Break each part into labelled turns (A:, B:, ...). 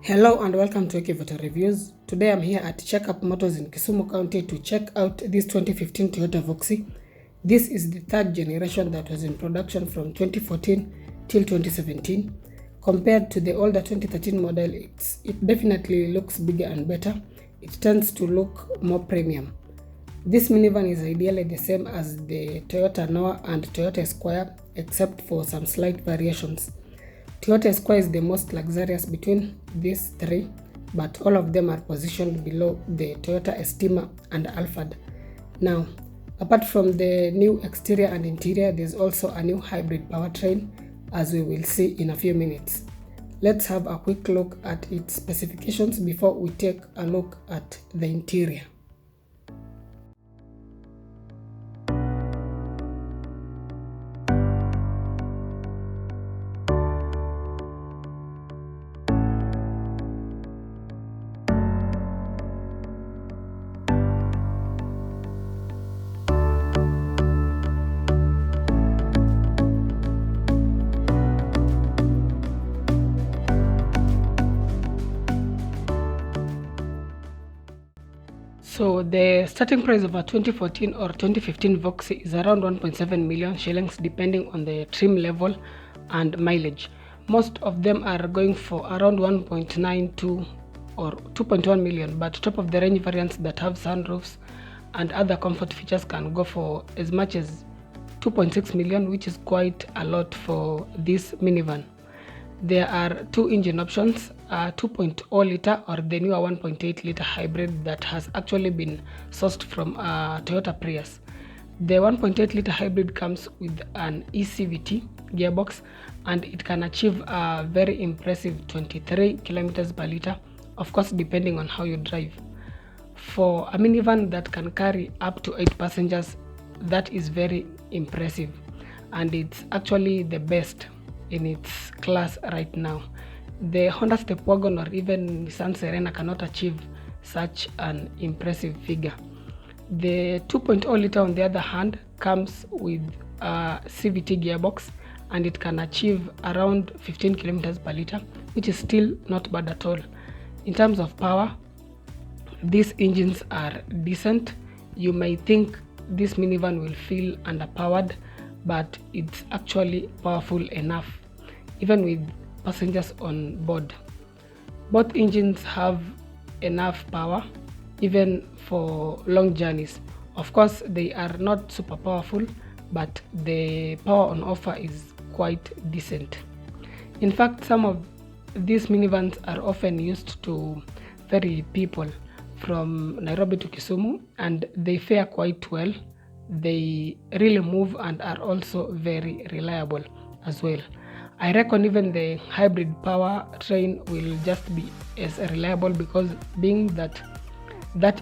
A: Hello and welcome to Photo Reviews. Today I'm here at Checkup Motors in Kisumu County to check out this 2015 Toyota Voxy. This is the third generation that was in production from 2014 till 2017. Compared to the older 2013 model, it definitely looks bigger and better. It tends to look more premium. This minivan is ideally the same as the Toyota Noah and Toyota Esquire, except for some slight variations. Toyota Esquire is the most luxurious between these three, but all of them are positioned below the Toyota Estima and Alphard. Now, apart from the new exterior and interior, there's also a new hybrid powertrain, as we will see in a few minutes. Let's have a quick look at its specifications before we take a look at the interior. So the starting price of a 2014 or 2015 Voxy is around 1.7 million shillings depending on the trim level and mileage. Most of them are going for around 1.92 or 2.1 million, but top of the range variants that have sunroofs and other comfort features can go for as much as 2.6 million, which is quite a lot for this minivan. There are two engine options, a 2.0 liter or the newer 1.8 liter hybrid that has actually been sourced from a Toyota Prius. The 1.8 liter hybrid comes with an ECVT gearbox and it can achieve a very impressive 23 kilometers per liter, of course depending on how you drive. For a minivan that can carry up to 8 passengers, that is very impressive, and it's actually the best in its class right now. The Honda Stepwagon or even Nissan Serena cannot achieve such an impressive figure. The 2.0 liter on the other hand comes with a CVT gearbox and it can achieve around 15 kilometers per liter, which is still not bad at all. In terms of power, these engines are decent. You may think this minivan will feel underpowered, but it's actually powerful enough, even with passengers on board. Both engines have enough power, even for long journeys. Of course, they are not super powerful, but the power on offer is quite decent. In fact, some of these minivans are often used to ferry people from Nairobi to Kisumu, and they fare quite well. They really move and are also very reliable as well. I reckon even the hybrid powertrain will just be as reliable, because being that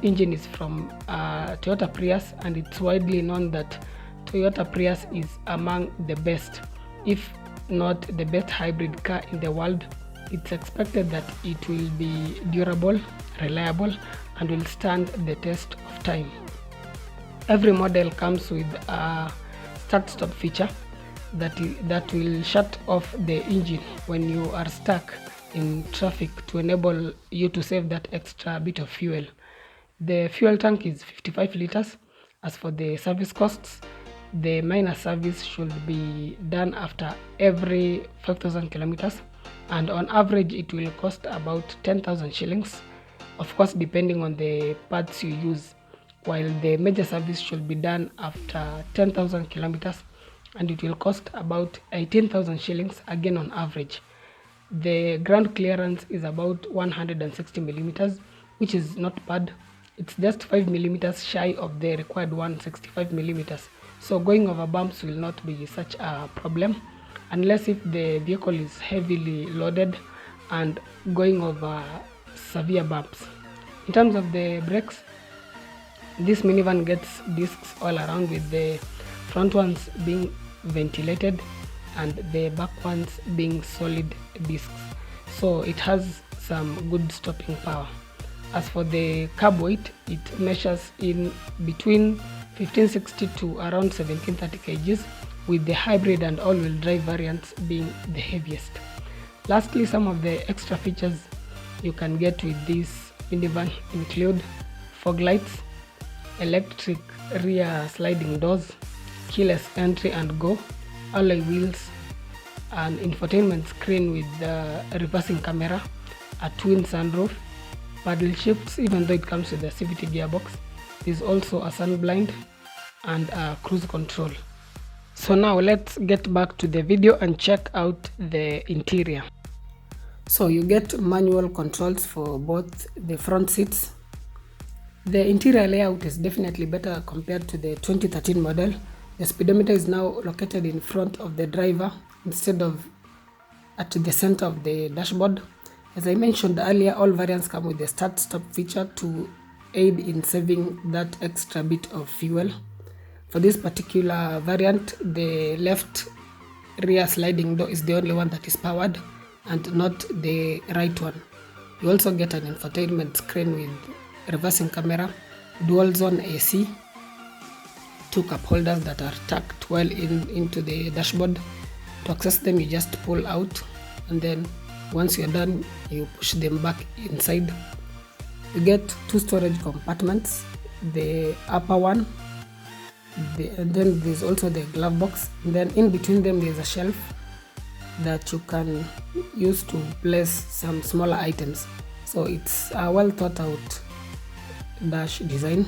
A: engine is from Toyota Prius, and it's widely known that Toyota Prius is among the best, if not the best hybrid car in the world. It's expected that it will be durable, reliable, and will stand the test of time. Every model comes with a start-stop feature that will shut off the engine when you are stuck in traffic to enable you to save that extra bit of fuel. The fuel tank is 55 liters. As for the service costs, the minor service should be done after every 5,000 kilometers, and on average it will cost about 10,000 shillings, of course depending on the parts you use, while the major service should be done after 10,000 kilometers, and it will cost about 18,000 shillings, again on average. The ground clearance is about 160 millimeters, which is not bad. It's just 5 millimeters shy of the required 165 millimeters, so going over bumps will not be such a problem, unless if the vehicle is heavily loaded and going over severe bumps. In terms of the brakes, this minivan gets discs all around, with the front ones being ventilated and the back ones being solid discs, so it has some good stopping power. As for the carb weight, it measures in between 1560 to around 1730 kgs, with the hybrid and all-wheel drive variants being the heaviest. Lastly, some of the extra features you can get with this minivan include fog lights, electric rear sliding doors, keyless entry and go, alloy wheels, an infotainment screen with the reversing camera, a twin sunroof, paddle shifts even though it comes with a CVT gearbox. There's also a sun blind and a cruise control. So now let's get back to the video and check out the interior. So you get manual controls for both the front seats. The interior layout is definitely better compared to the 2013 model. The speedometer is now located in front of the driver instead of at the center of the dashboard. As I mentioned earlier, all variants come with the start-stop feature to aid in saving that extra bit of fuel. For this particular variant, the left rear sliding door is the only one that is powered and not the right one. You also get an infotainment screen with reversing camera, dual zone AC, 2 cup holders that are tucked well into the dashboard. To access them, you just pull out, and then once you're done, you push them back inside. You get 2 storage compartments, the upper one, and then there's also the glove box, and then in between them there's a shelf that you can use to place some smaller items. So it's a well thought out dash design.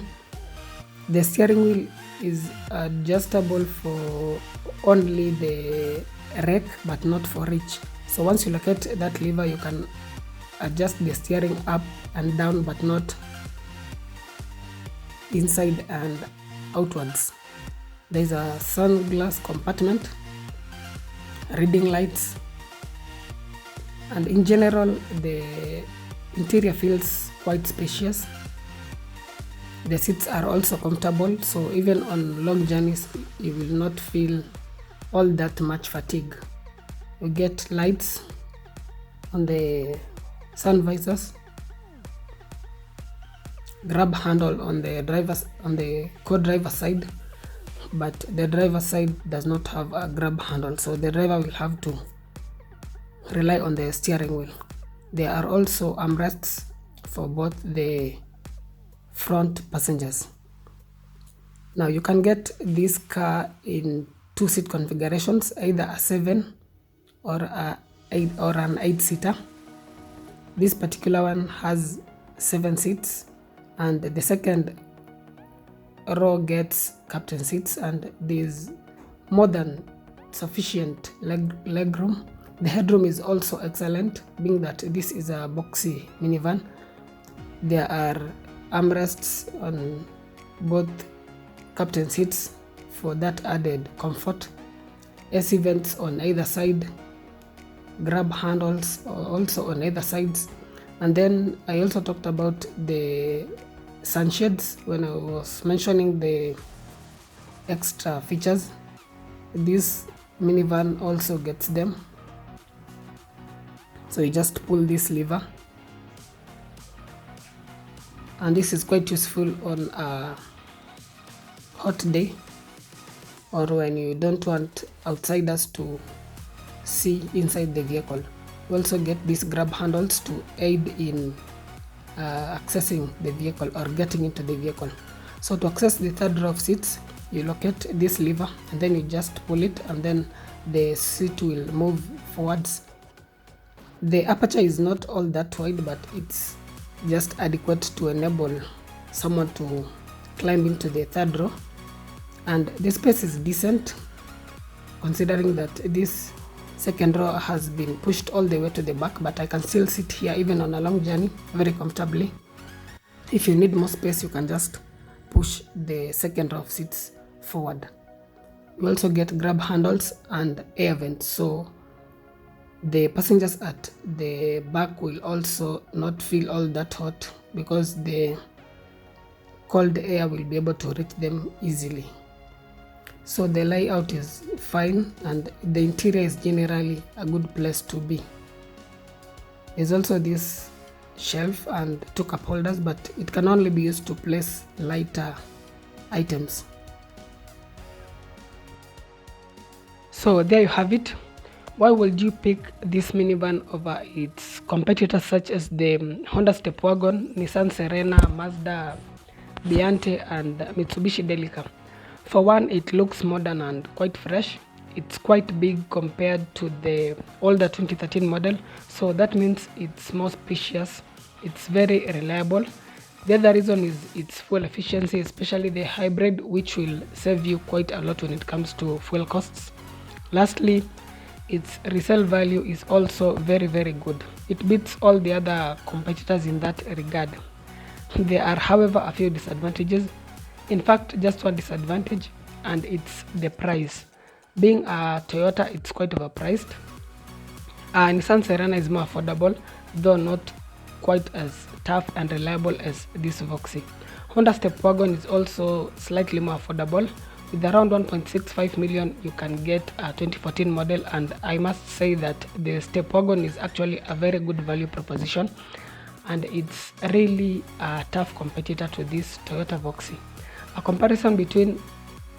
A: The steering wheel is adjustable for only the rake but not for reach. So once you locate that lever, you can adjust the steering up and down but not inside and outwards. There's a sunglass compartment, reading lights, and in general the interior feels quite spacious. The seats are also comfortable, so even on long journeys you will not feel all that much fatigue. You get lights on the sun visors, grab handle on the co-driver side, but the driver side does not have a grab handle, so the driver will have to rely on the steering wheel. There are also armrests for both the front passengers. Now you can get this car in 2-seat configurations, either a 7 or an 8-seater. This particular one has 7 seats, and the second row gets captain seats, and there's more than sufficient leg room. The headroom is also excellent, being that this is a boxy minivan. There are armrests on both captain seats for that added comfort, AC vents on either side, grab handles also on either sides. And then I also talked about the sunshades when I was mentioning the extra features. This minivan also gets them, so you just pull this lever, and this is quite useful on a hot day or when you don't want outsiders to see inside the vehicle. You also get these grab handles to aid in accessing the vehicle or getting into the vehicle. So to access the third row of seats, you locate this lever and then you just pull it, and then the seat will move forwards. The aperture is not all that wide, but it's just adequate to enable someone to climb into the third row, and the space is decent considering that this second row has been pushed all the way to the back, but I can still sit here even on a long journey very comfortably. If you need more space, you can just push the second row of seats forward. You also get grab handles and air vents, so the passengers at the back will also not feel all that hot because the cold air will be able to reach them easily. So the layout is fine and the interior is generally a good place to be. There's also this shelf and 2 cup holders, but it can only be used to place lighter items. So there you have it. Why would you pick this minivan over its competitors such as the Honda Stepwagon, Nissan Serena, Mazda Biante and Mitsubishi Delica? For one, it looks modern and quite fresh. It's quite big compared to the older 2013 model, so that means it's more spacious. It's very reliable. The other reason is its fuel efficiency, especially the hybrid, which will save you quite a lot when it comes to fuel costs. Lastly, its resale value is also very good. It beats all the other competitors in that regard. There are, however, a few disadvantages. In fact, just one disadvantage, and it's the price. Being a Toyota, it's quite overpriced. Nissan Serena is more affordable, though not quite as tough and reliable as this Voxy. Honda Stepwagon is also slightly more affordable. With around 1.65 million, you can get a 2014 model, and I must say that the Stepwagon is actually a very good value proposition, and it's really a tough competitor to this Toyota Voxy. A comparison between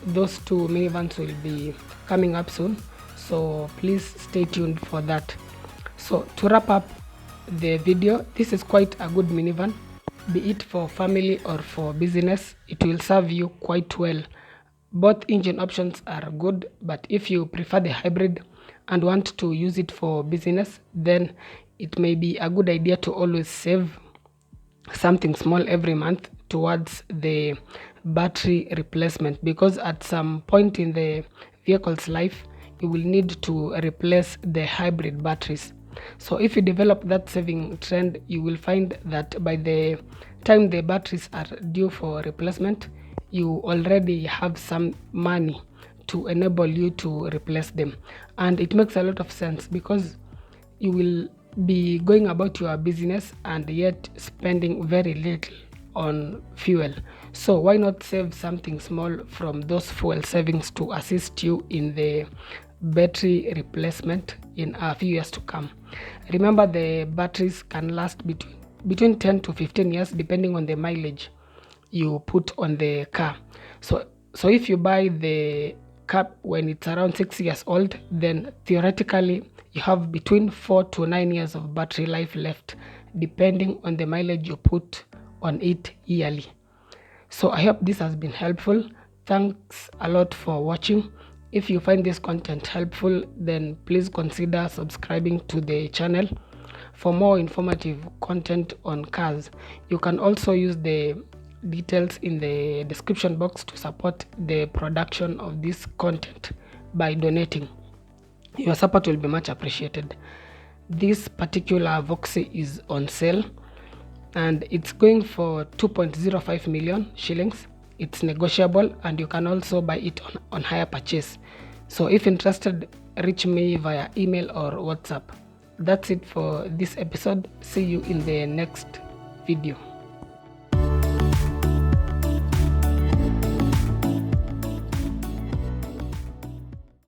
A: those two minivans will be coming up soon, so please stay tuned for that. So to wrap up the video, this is quite a good minivan. Be it for family or for business, it will serve you quite well. Both engine options are good, but if you prefer the hybrid and want to use it for business, then it may be a good idea to always save something small every month towards the battery replacement, because at some point in the vehicle's life you will need to replace the hybrid batteries. So if you develop that saving trend, you will find that by the time the batteries are due for replacement, you already have some money to enable you to replace them. And it makes a lot of sense, because you will be going about your business and yet spending very little on fuel. So why not save something small from those fuel savings to assist you in the battery replacement in a few years to come? Remember, the batteries can last between 10 to 15 years depending on the mileage you put on the car. So if you buy the car when it's around 6 years old, then theoretically you have between 4 to 9 years of battery life left, depending on the mileage you put on it yearly. So I hope this has been helpful. Thanks a lot for watching. If you find this content helpful, then please consider subscribing to the channel for more informative content on cars. You can also use the details in the description box to support the production of this content by donating. Your support will be much appreciated. This particular Voxy is on sale and it's going for 2.05 million shillings. It's negotiable and you can also buy it on hire purchase. So if interested, reach me via email or WhatsApp. That's it for this episode. See you in the next video.